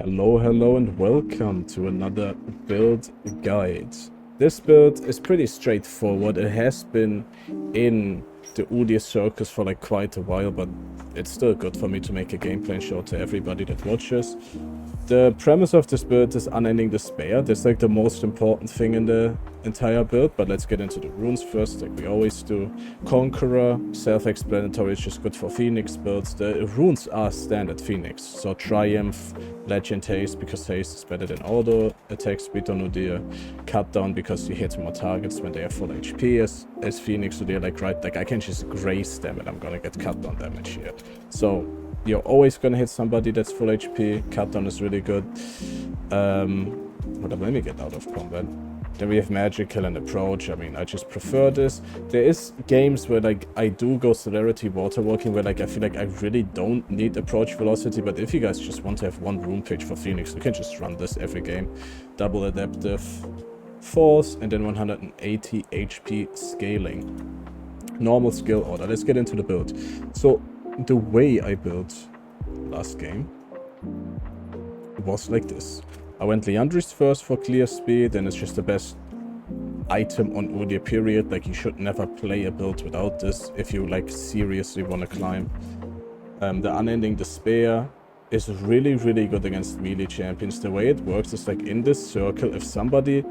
Hello and welcome to another build guide. This build is pretty straightforward. It has been in the UDYR circus for like quite a while, but it's still good for me to make a gameplay and show to everybody that watches. The premise of this build is unending despair. That's like the most important thing in the entire build, but let's get into the runes first, like we always do. Conqueror, self-explanatory, is just good for Phoenix builds. The runes are standard Phoenix, so Triumph, Legend Haste, because Haste is better than auto attack speed on UDYR. Cut down because you hit more targets when they are full HP as Phoenix, so they're like, right, like I can just grace them and I'm gonna get cut down damage here. So you're always gonna hit somebody that's full HP. Cut down is really good. Let me get out of combat. Then we have Magical and Approach. I mean, I just prefer this. There is games where like I do go Celerity Waterwalking, where like I feel like I really don't need Approach Velocity, but if you guys just want to have one rune page for Phoenix, you can just run this every game. Double Adaptive Force and then 180 HP scaling. Normal skill order. Let's get into the build. So the way I built last game was like this. I went Liandry's first for clear speed, and it's just the best item on UDYR period. Like, you should never play a build without this if you like seriously want to climb. The Unending Despair is really good against melee champions. The way it works is like in this circle, if somebody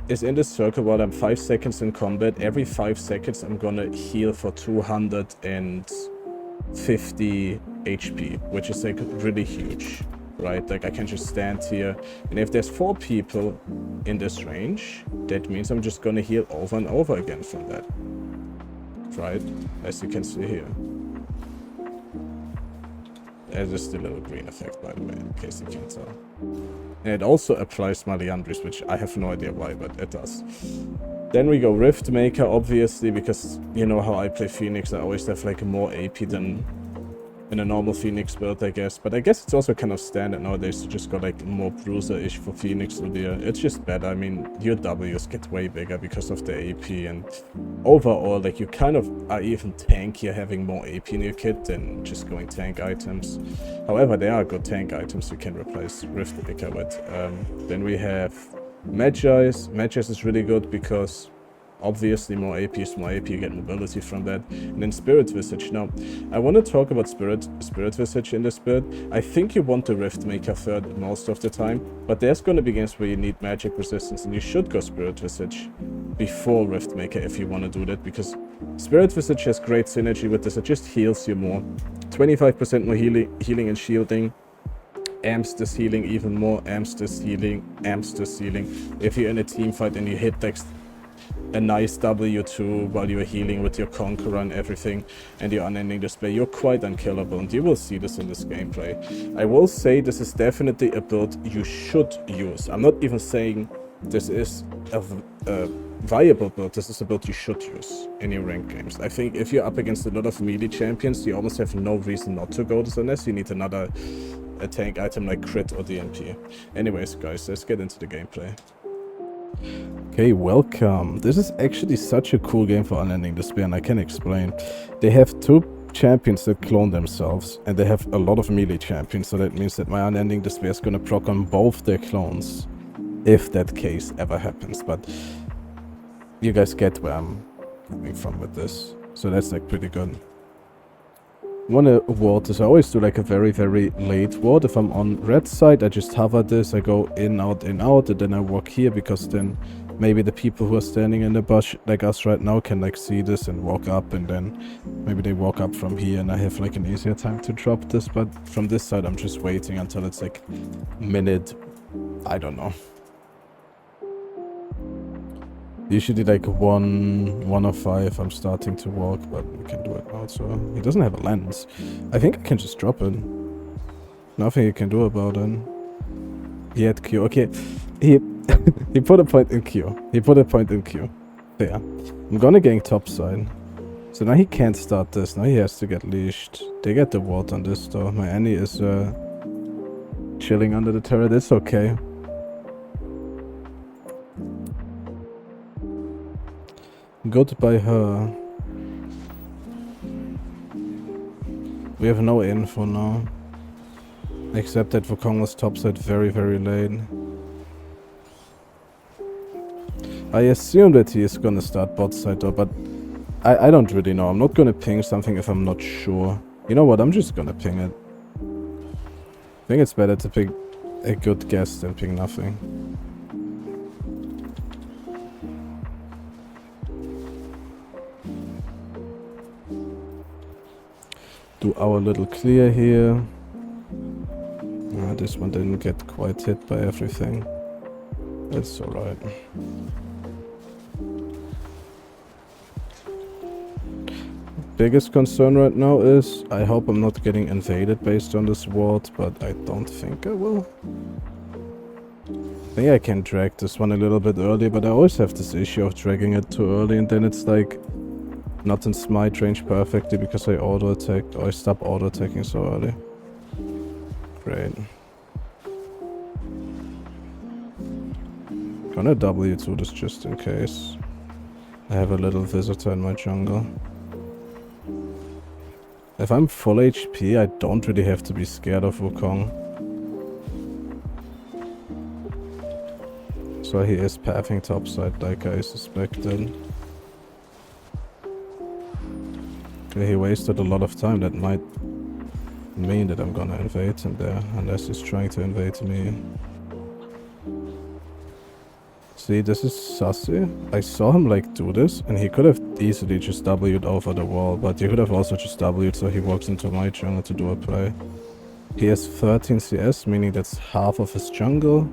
is in this circle while I'm 5 seconds in combat, every 5 seconds I'm gonna heal for 250 HP, which is like really huge. Right, like I can just stand here, and if there's 4 people in this range, that means I'm just gonna heal over and over again from that. Right, as you can see here. There's just a little green effect, by the way, in case you can't tell. And it also applies my Liandry's, which I have no idea why, but it does. Then we go Rift Maker, obviously, because you know how I play Phoenix. I always have like more AP than in a normal Phoenix build, I guess. But I guess it's also kind of standard nowadays to just go like more bruiser-ish for Phoenix UDYR. It's just better. I mean, your Ws get way bigger because of the AP, and overall, like, you kind of are even tankier having more AP in your kit than just going tank items. However, there are good tank items you can replace Rift Maker with. Then we have Magi's. Magi's is really good because obviously more AP is more AP, you get mobility from that. And then Spirit Visage. Now, I want to talk about Spirit Visage in this build. I think you want the Rift Maker third most of the time, but there's going to be games where you need magic resistance, and you should go Spirit Visage before Rift Maker if you want to do that, because Spirit Visage has great synergy with this. It just heals you more. 25% more healing and shielding. Amps this healing even more. Amps this healing. Amps this healing. If you're in a team fight and you hit like a nice W2 while you're healing with your Conqueror and everything, and your Unending Despair, you're quite unkillable, and you will see this in this gameplay. I will say this is definitely a build you should use. I'm not even saying this is a viable build. This is a build you should use in your ranked games. I think if you're up against a lot of melee champions, you almost have no reason not to go this unless you need a tank item like Crit or DNP. Anyways, guys, let's get into the gameplay. Okay, welcome. This is actually such a cool game for Unending Despair, and I can explain. They have 2 champions that clone themselves, and they have a lot of melee champions, so that means that my Unending Despair is gonna proc on both their clones, if that case ever happens. But you guys get where I'm coming from with this, so that's like pretty good. Wanna ward this. I always do like a very late ward. If I'm on red side, I just hover this, I go in, out, and then I walk here, because then maybe the people who are standing in the bush like us right now can like see this and walk up, and then maybe they walk up from here and I have like an easier time to drop this. But from this side, I'm just waiting until it's like minute, I don't know. Usually like 1:05 I'm starting to walk, but we can do it now. So he doesn't have a lens. I think I can just drop it. Nothing you can do about it. He had Q. Okay, he put a point in Q. There. I'm gonna gank top side. So now he can't start this. Now he has to get leashed. They get the ward on this though. My Annie is chilling under the turret. It's okay. Go to buy her. We have no info now. Except that Wukong was topside very, very late. I assume that he is gonna start bot side though, but I don't really know. I'm not gonna ping something if I'm not sure. You know what? I'm just gonna ping it. I think it's better to pick a good guess than ping nothing. Do our little clear here. This one didn't get quite hit by everything. That's alright. Biggest concern right now is I hope I'm not getting invaded based on this ward, but I don't think I will. I think I can drag this one a little bit early, but I always have this issue of dragging it too early and then it's like not in smite range perfectly because I auto attacked or I stop auto attacking so early. Great. Gonna W2 this just in case. I have a little visitor in my jungle. If I'm full HP, I don't really have to be scared of Wukong. So he is pathing topside like I suspected. Okay, he wasted a lot of time. That might mean that I'm gonna invade him there, unless he's trying to invade me. See, this is sussy. I saw him like do this, and he could have easily just W'd over the wall, but he could have also just W'd so he walks into my jungle to do a play. He has 13 CS, meaning that's half of his jungle.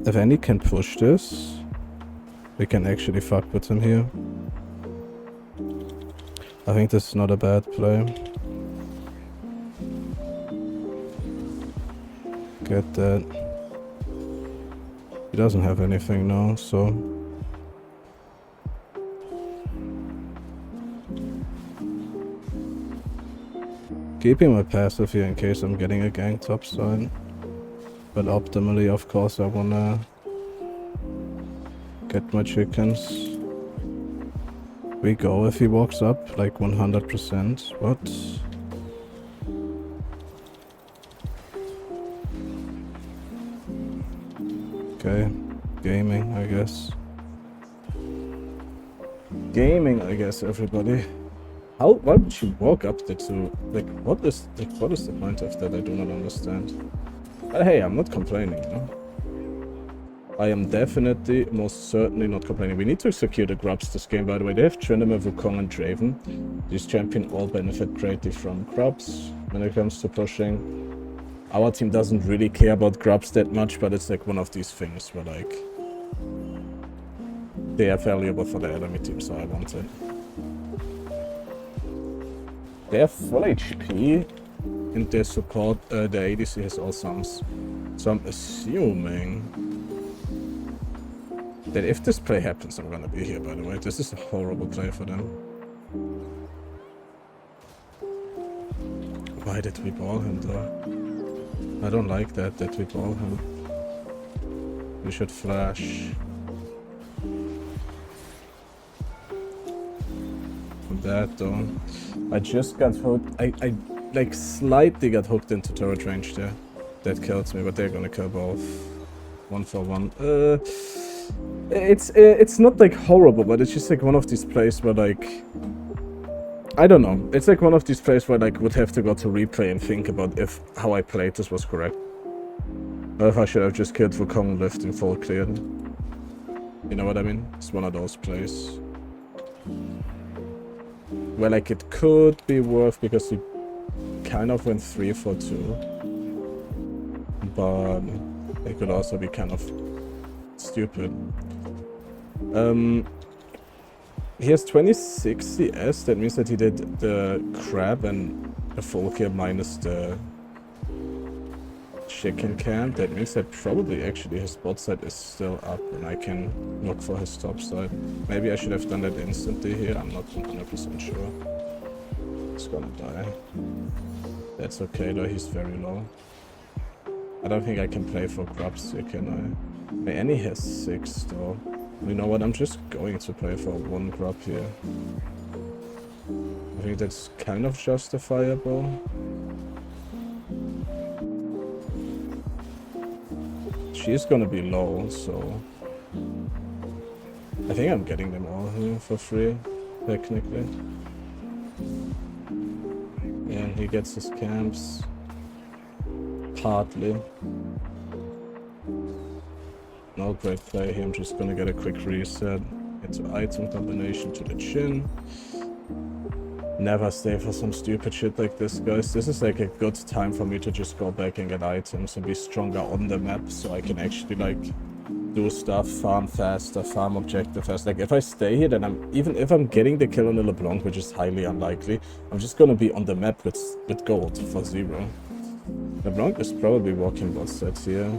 If any can push this, we can actually fuck with him here. I think this is not a bad play. Get that. He doesn't have anything now, so... Keeping my passive here in case I'm getting a gang topside. But optimally, of course, I wanna get my chickens. We go if he walks up, like 100%. What? Okay, gaming, I guess. Gaming, I guess, everybody. How? Why would you walk up the two? Like, what is the point of that? I do not understand. But hey, I'm not complaining, you know? I am definitely, most certainly not complaining. We need to secure the grubs this game, by the way. They have Trinity, Wukong, and Draven. These champions all benefit greatly from grubs when it comes to pushing. Our team doesn't really care about grubs that much, but it's like one of these things where like they are valuable for the enemy team, so I want it. They have full HP and their support, the ADC has all sums. So I'm assuming that if this play happens, I'm gonna be here, by the way. This is a horrible play for them. Why did we ball him though? I don't like that we ball him. We should flash. That though. I just got hooked. I like slightly got hooked into turret range there. That kills me, but they're gonna kill both. 1 for 1. It's not like horrible, but it's just like one of these plays where like I don't know. It's like one of these plays where I like would have to go to replay and think about if how I played this was correct. Or if I should have just killed Wukong left in full clear. You know what I mean? It's one of those plays. Where like it could be worth because he kind of went 3 for 2. But it could also be kind of stupid. He has 26 CS, that means that he did the crab and the full kill minus the chicken camp. That means that probably actually his bot side is still up and I can look for his top side. Maybe I should have done that instantly here, I'm not 100% sure. He's gonna die. That's okay though, he's very low. I don't think I can play for grubs here, can I? My Annie has 6 though. You know what, I'm just going to play for 1 grub here. I think that's kind of justifiable. She's gonna be low, so I think I'm getting them all here for free, technically. And he gets his camps. Partly. No great play here, I'm just gonna get a quick reset. Into item combination to the chin. Never stay for some stupid shit like this, guys. This is like a good time for me to just go back and get items and be stronger on the map, so I can actually like do stuff, farm faster, farm objective fast. Like if I stay here, then even if I'm getting the kill on the LeBlanc, which is highly unlikely, I'm just gonna be on the map with gold for 0. LeBlanc is probably walking bot set here.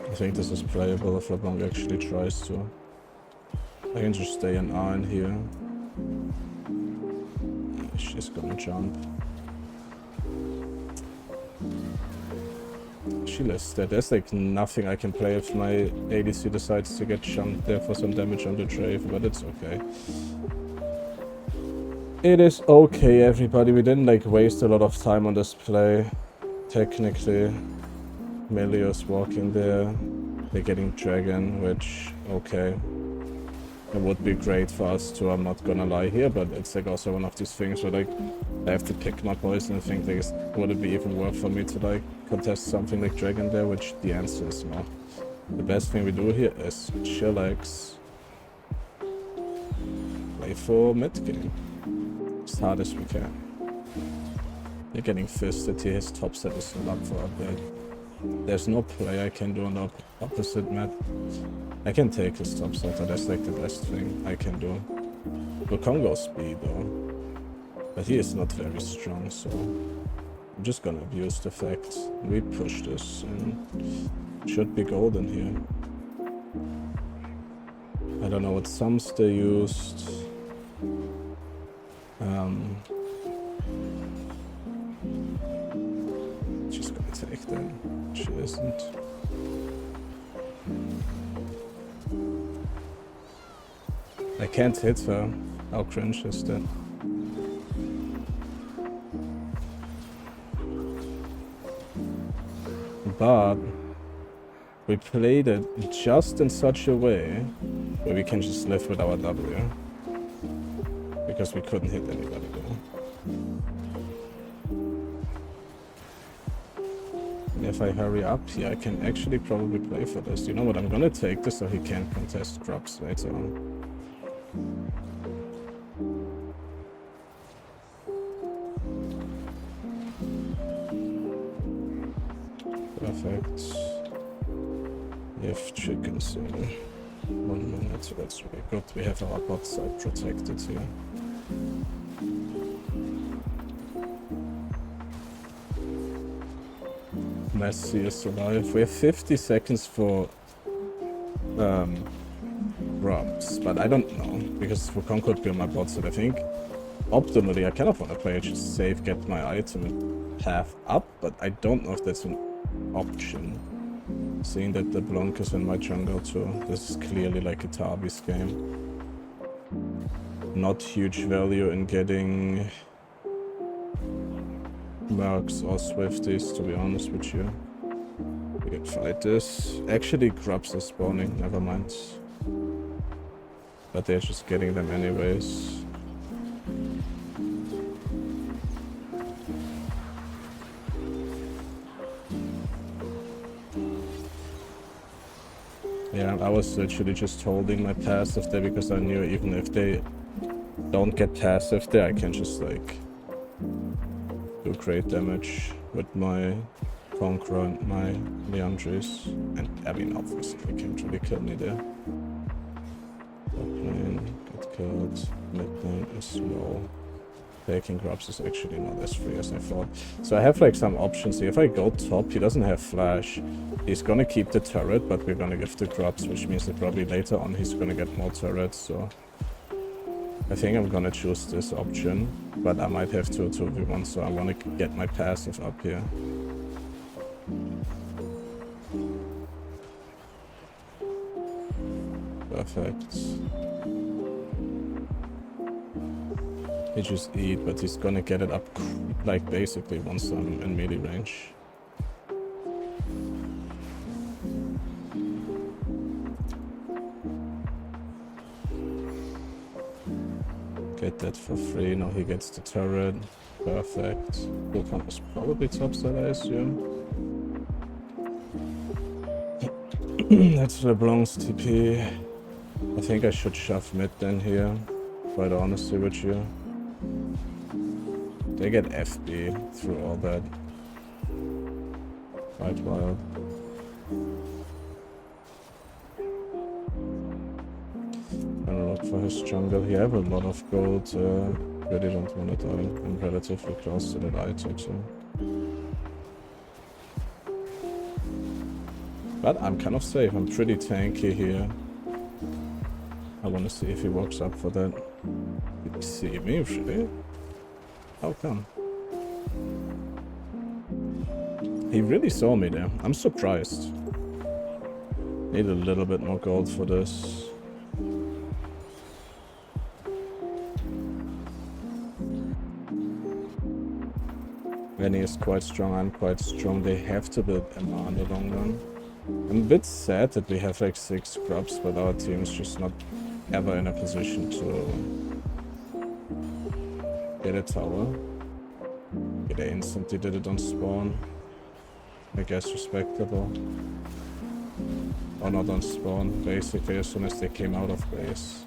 I think this is playable if LeBlanc actually tries to. I can just stay an iron here. She's gonna jump. She lists that. There's like nothing I can play if my ADC decides to get jumped there for some damage on the Drave, but it's okay. It is okay, everybody. We didn't like waste a lot of time on this play. Technically, Melio's walking there. They're getting Dragon, which, okay. It would be great for us too, I'm not gonna lie here, but it's like also one of these things where like I have to pick my poison and think like, would it be even worth for me to like contest something like Dragon there, which the answer is no. The best thing we do here is chillax. Play for mid game. As hard as we can. They're getting fisted here, his top set is not up for update. There's no play I can do on the opposite map. I can take his top setter, that's like the best thing I can do. Wukong speed though. But he is not very strong, so I'm just gonna abuse the fact we push this and should be golden here. I don't know what sums they used. She's gonna take them. She isn't. I can't hit her. How cringe is that? But we played it just in such a way where we can just live with our W. Because we couldn't hit anybody though. And if I hurry up here, I can actually probably play for this. You know what, I'm gonna take this so he can't contest grubs later on. Perfect. If chickens in 1 minute, so that's really good. We have our bot side protected here. Messi is alive. We have 50 seconds for grubs, but I don't know, because Wukong could be on my bot side. I think optimally I kind of want to play it just safe, get my item and path up, but I don't know if that's an option. Seeing that the Blanc is in my jungle too. This is clearly like a Tarby's game. Not huge value in getting Mercs or Swifties, to be honest with you. We can fight this. Actually, grubs are spawning, never mind. But they're just getting them anyways. Yeah, I was literally just holding my passive there because I knew even if they don't get passive there, I can just like do great damage with my Conqueror and my Leandris. And I mean, obviously they can't really kill me there. Top lane, get killed. Mid lane is low. Taking grubs is actually not as free as I thought. So I have like some options here. If I go top, he doesn't have flash. He's gonna keep the turret, but we're gonna give the grubs, which means that probably later on he's gonna get more turrets, so I think I'm gonna choose this option, but I might have to 2v1, so I'm gonna get my passive up here. Perfect. He just eat, but he's gonna get it up like basically once I'm in melee range. Get that for free. Now he gets the turret. Perfect. Wilcon is probably topside, I assume. That's LeBlanc's TP. I think I should shove mid then here. Quite honestly with you. They get FB through all that. Quite wild. Gonna look for his jungle. He have a lot of gold. Really don't want to die. I'm relatively close to that item too. But I'm kind of safe. I'm pretty tanky here. I want to see if he walks up for that. Did he see me, really? How come? He really saw me there. I'm surprised. Need a little bit more gold for this. Venny is quite strong, I'm quite strong. They have to build Emma in the long run. I'm a bit sad that we have like 6 grubs, but our team is just not ever in a position to get a tower. Okay, they instantly did it on spawn. I guess respectable. Or not on spawn, basically as soon as they came out of base.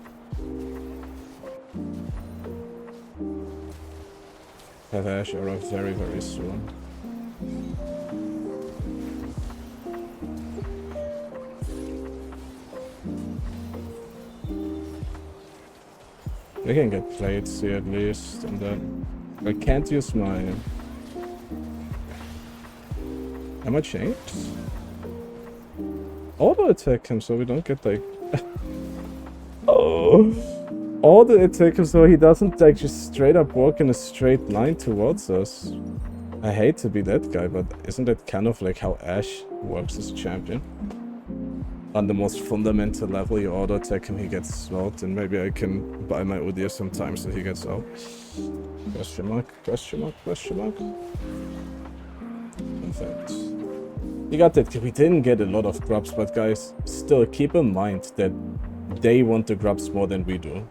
Have Ash arrive very, very soon. We can get plates here at least, and then I can't use my... Am I changed? Auto attack him so we don't get like... Oh! Auto attack him so he doesn't like just straight up walk in a straight line towards us. I hate to be that guy, but isn't that kind of like how Ash works as a champion? On the most fundamental level, you auto attack him, he gets slowed, and maybe I can buy my UDYR sometimes so he gets out. Question mark, question mark, question mark. Perfect. You got that. We didn't get a lot of grubs, but guys, still keep in mind that they want the grubs more than we do.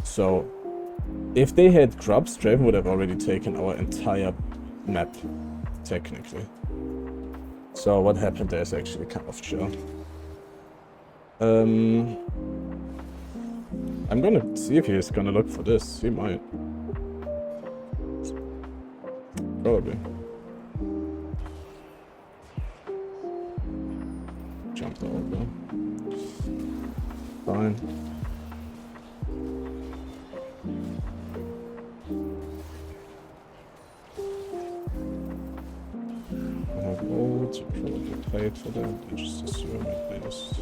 So, if they had grubs, Draven would have already taken our entire map, technically. So what happened there is actually kind of chill. I'm gonna see if he's gonna look for this. He might. Probably. Jumped over. Fine. I have ult, probably paid for that. I just assume at least.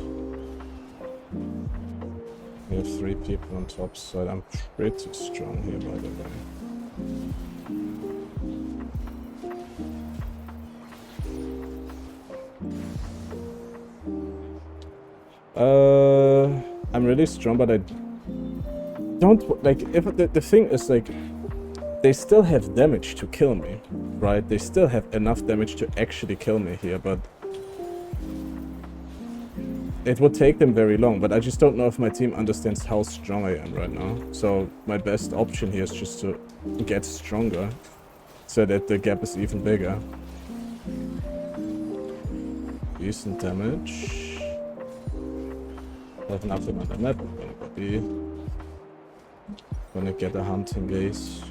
We have 3 people on top side. I'm pretty strong here, by the way. I'm really strong, but I don't like. If the thing is like, they still have damage to kill me, right? They still have enough damage to actually kill me here, but it would take them very long. But I just don't know if my team understands how strong I am right now. So my best option here is just to get stronger, so that the gap is even bigger. Decent damage. I have nothing on the map. I'm gonna go B. Gonna get a hunting gaze.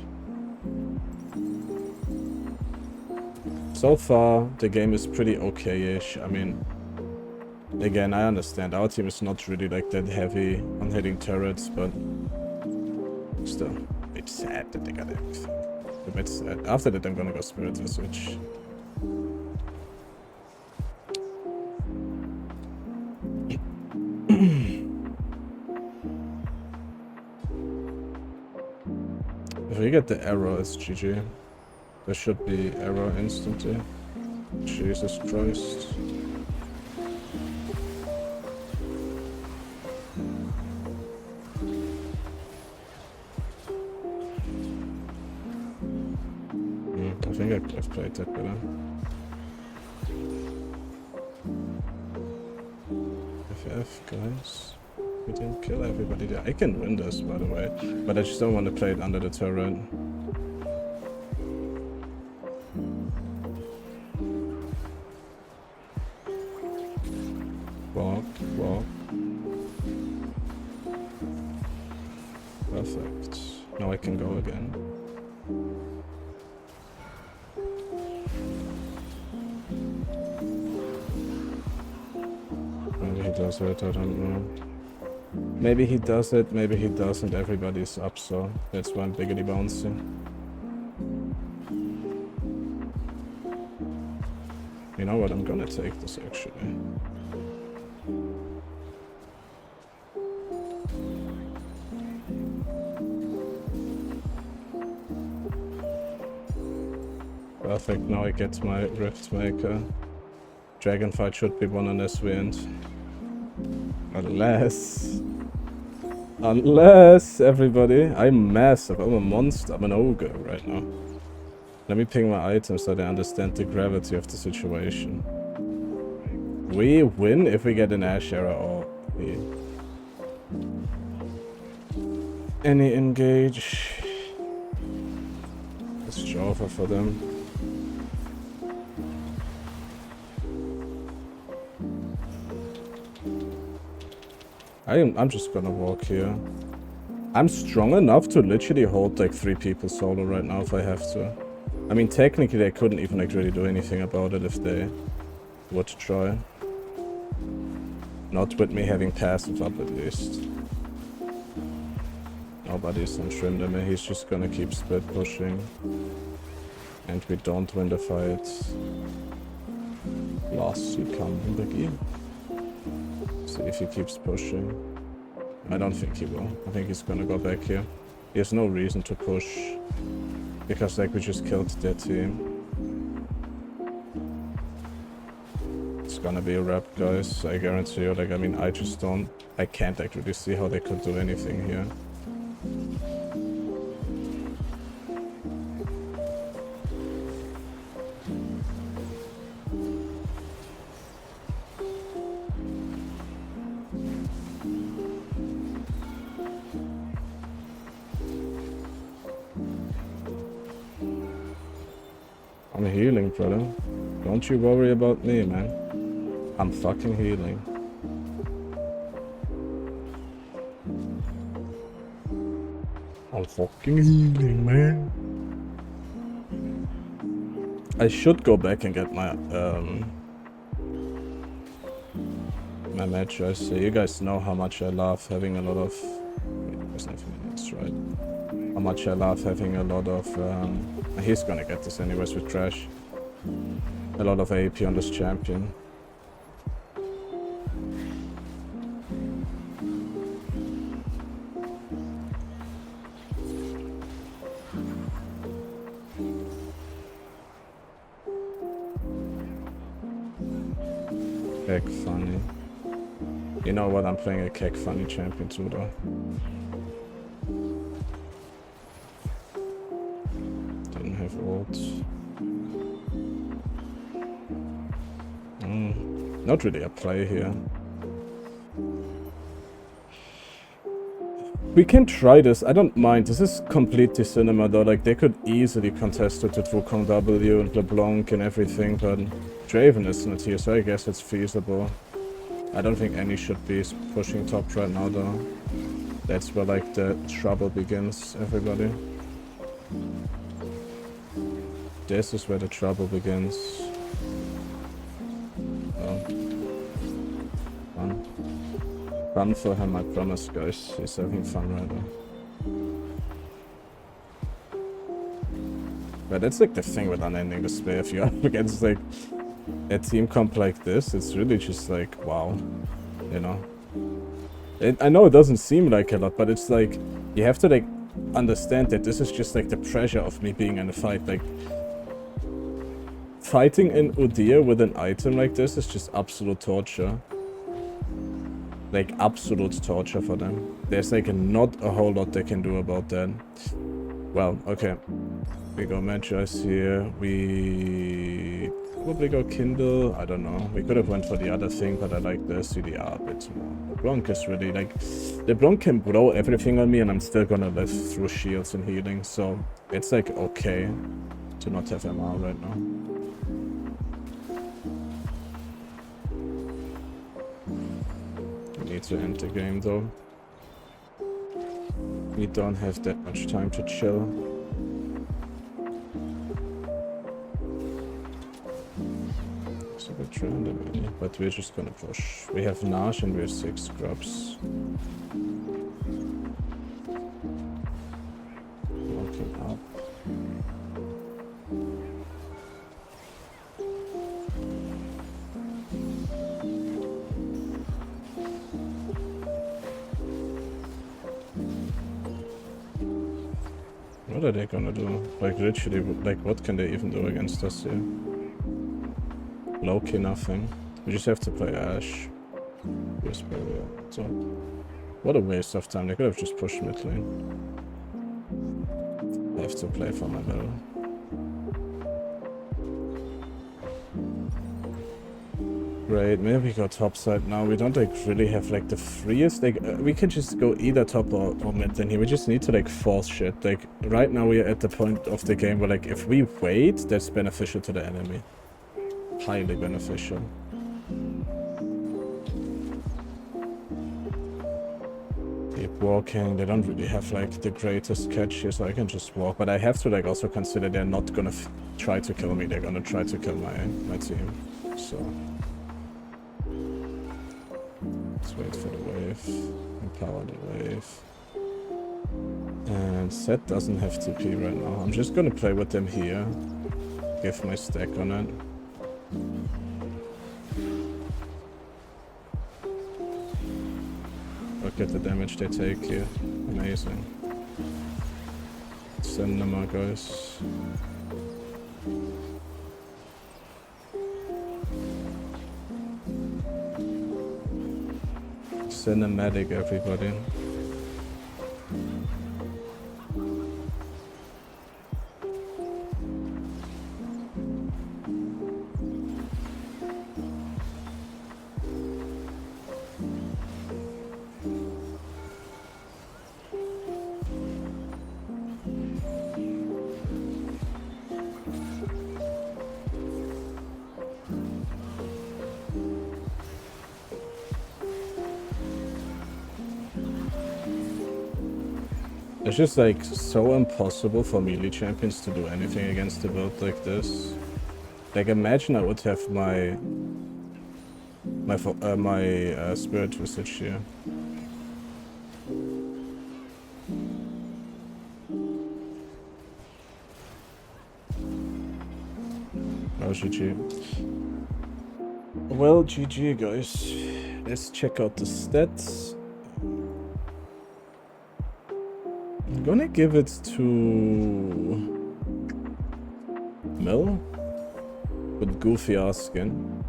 So far, the game is pretty okay-ish. I mean, again, I understand our team is not really like that heavy on hitting turrets, but still, it's sad that they got everything. A bit sad. After that, I'm gonna go Spirit Switch. If we get the arrow, it's GG. There should be arrow instantly. Jesus Christ. I think I could have played that better. FF, guys. We didn't kill everybody there. I can win this, by the way, but I just don't want to play it under the turret. Walk, walk. Perfect. Now I can go again. Maybe he does it, I don't know. Maybe he does it, maybe he doesn't. Everybody's up, so that's why I'm biggity bouncy. You know what? I'm gonna take this actually. Perfect, now I get my Rift Maker. Dragonfight should be won unless we end. Unless, everybody. I'm massive, I'm a monster, I'm an ogre right now. Let me ping my items so they understand the gravity of the situation. We win if we get an Ash Era or any engage. Let's Java for them. I'm just gonna walk here. I'm strong enough to literally hold like 3 people solo right now if I have to. I mean, technically they couldn't even like really do anything about it if they would try. Not with me having passive up at least. Nobody's on trim to me, he's just gonna keep split pushing. And we don't win the fight. Lost, you come in the game. See if he keeps pushing. I don't think he will. I think he's gonna go back here. He has no reason to push. Because like we just killed their team. It's gonna be a wrap, guys. I guarantee you. Like, I mean, I can't actually see how they could do anything here. I'm healing, brother. Don't you worry about me, man. I'm fucking healing. I'm fucking healing, man. I should go back and get my my match. I see. You guys know how much I love having a lot of. There's nothing minutes, right? How much I love having a lot of. He's gonna get this anyways with trash. A lot of AP on this champion. Kek funny. You know what? I'm playing a Kek funny champion too, though. Didn't have ult. Not really a play here. We can try this. I don't mind. This is completely cinema, though. Like, they could easily contest it with Wukong W and LeBlanc and everything, but Draven is not here, so I guess it's feasible. I don't think any should be pushing top right now, though. That's where, like, the trouble begins, everybody. This is where the trouble begins. Oh. Fun. Fun for him, I promise, guys. He's having fun right now. But that's like the thing with unending despair. If you're up against like a team comp like this, it's really just like, wow, you know. I know it doesn't seem like a lot, but it's like, you have to like understand that this is just like the pressure of me being in a fight. Like, fighting in UDYR with an item like this is just absolute torture. Like, absolute torture for them. There's like not a whole lot they can do about that. Well, okay. We go Magi here. We probably go Kindle. I don't know. We could have went for the other thing, but I like the UDYR a bit more. The Bronk is really like... The Bronk can blow everything on me and I'm still gonna live through shields and healing. So it's like okay to not have MR right now. We need to end the game though. We don't have that much time to chill. So we're trying to really, but we're just gonna push. We have Nash and we have 6 grubs. Walking up. What are they gonna do? Like literally, like what can they even do against us here? Low-key nothing. We just have to play Ash. Yes, so what a waste of time. They could have just pushed mid lane. I have to play for my middle. Great, maybe we go top side now. We don't like really have like the freest, like we can just go either top or mid lane here. We just need to like force shit. Like right now we are at the point of the game where like if we wait, that's beneficial to the enemy. Highly beneficial. Keep walking. They don't really have like the greatest catch here, so I can just walk. But I have to like also consider they're not gonna try to kill me. They're gonna try to kill my team. So let's wait for the wave. Empower the wave. And Set doesn't have TP right now. I'm just gonna play with them here. Give my stack on it. Look at the damage they take here. Amazing. Send them out, guys. Cinematic, everybody. It's just like so impossible for melee champions to do anything against a build like this. Like imagine I would have my spirit visage here. Oh, GG. Well, GG guys. Let's check out the stats. I'm gonna give it to Mill with goofy ass skin.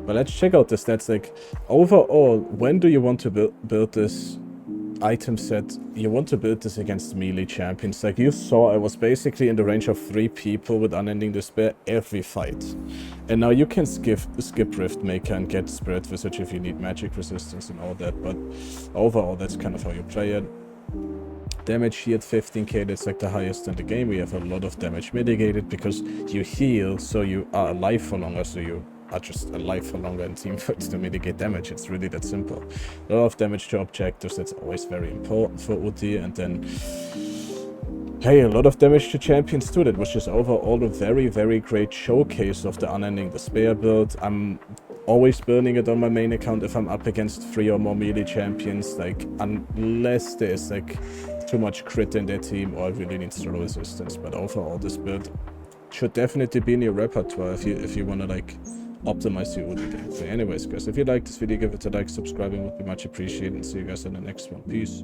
But let's check out the stats. Like overall, when do you want to build this item set? You want to build this against melee champions. Like you saw, I was basically in the range of 3 people with Unending Despair every fight. And now you can skip Rift Maker and get Spirit Visage if you need magic resistance and all that. But overall, that's kind of how you play it. Damage here at 15k, that's like the highest in the game. We have a lot of damage mitigated because you heal, so you are alive for longer, so you are just alive for longer in team fights to mitigate damage. It's really that simple. A lot of damage to objectives, that's always very important for UD, and then hey, a lot of damage to champions too. That was just overall a very, very great showcase of the Unending Despair build. I'm always burning it on my main account if I'm up against 3 or more melee champions, like unless there's like too much crit in their team or it really needs throw resistance. But overall this build should definitely be in your repertoire if you want to like optimize your UD gameplay. Anyways guys, if you like this video, give it a like, subscribing would be much appreciated, and see you guys in the next one. Peace.